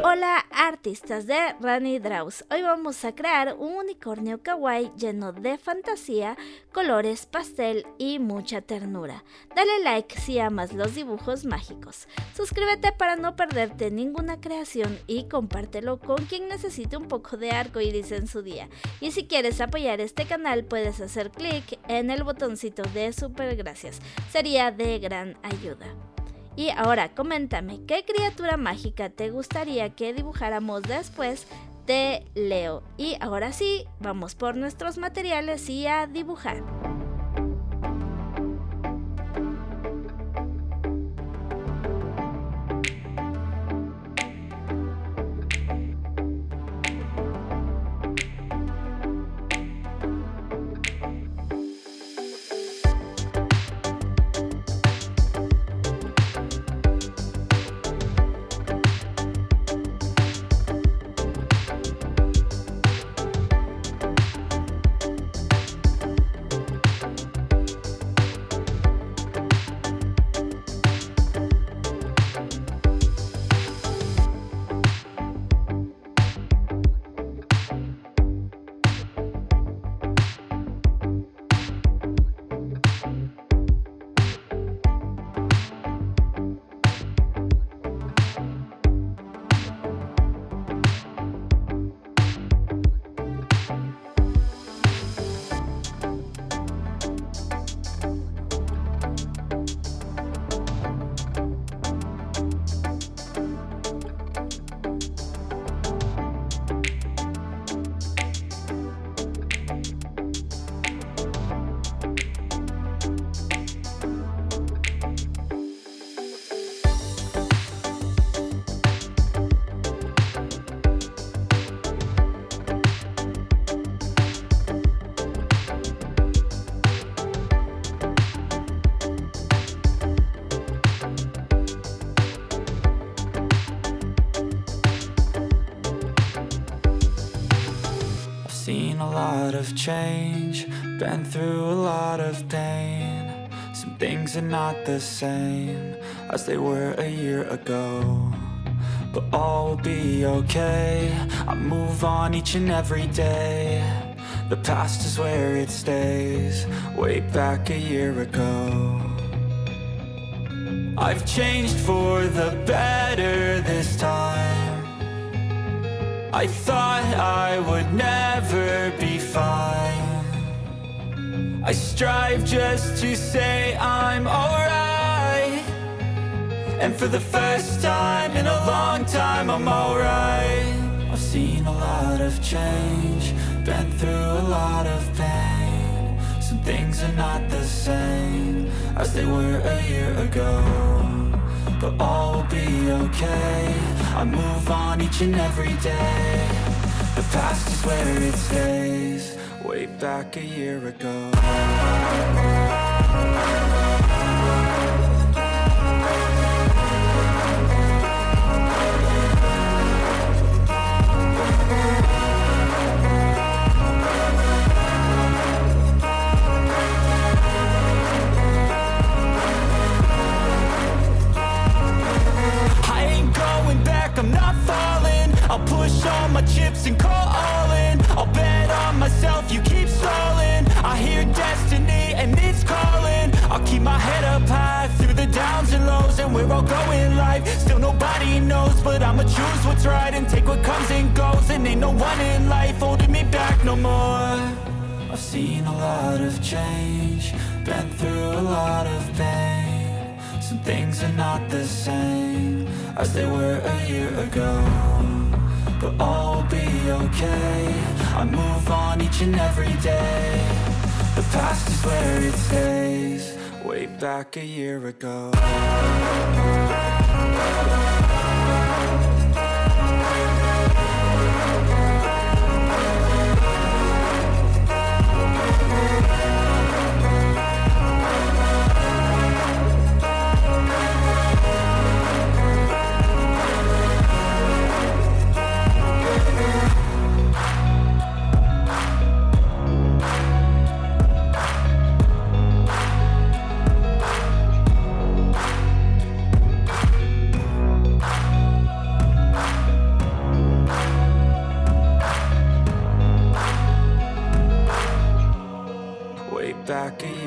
Hola artistas de Rani Draws, hoy vamos a crear un unicornio kawaii lleno de fantasía, colores pastel y mucha ternura. Dale like si amas los dibujos mágicos, suscríbete para no perderte ninguna creación y compártelo con quien necesite un poco de arcoiris en su día. Y si quieres apoyar este canal puedes hacer clic en el botoncito de super gracias, sería de gran ayuda. Y ahora coméntame, ¿qué criatura mágica te gustaría que dibujáramos después? Te leo. Y ahora sí, vamos por nuestros materiales y a dibujar. Seen a lot of change, been through a lot of pain. Some things are not the same as they were a year ago, but all will be okay. I move on each and every day. The past is where it stays, way back a year ago. I've changed for the better this time. I thought I would never be fine. I strive just to say I'm alright, and for the first time in a long time I'm alright. I've seen a lot of change, been through a lot of pain. Some things are not the same as they were a year ago, but all will be okay. I move on each and every day. The past is where it stays, way back a year ago. I'm not falling, I'll push all my chips and call all in. I'll bet on myself, you keep stalling. I hear destiny and it's calling. I'll keep my head up high through the downs and lows, and we're all going life. Still nobody knows, but I'ma choose what's right and take what comes and goes. And ain't no one in life holding me back no more. I've seen a lot of change, been through a lot of pain. Some things are not the same as they were a year ago, but all will be okay. I move on each and every day. The past is where it stays, way back a year ago. back of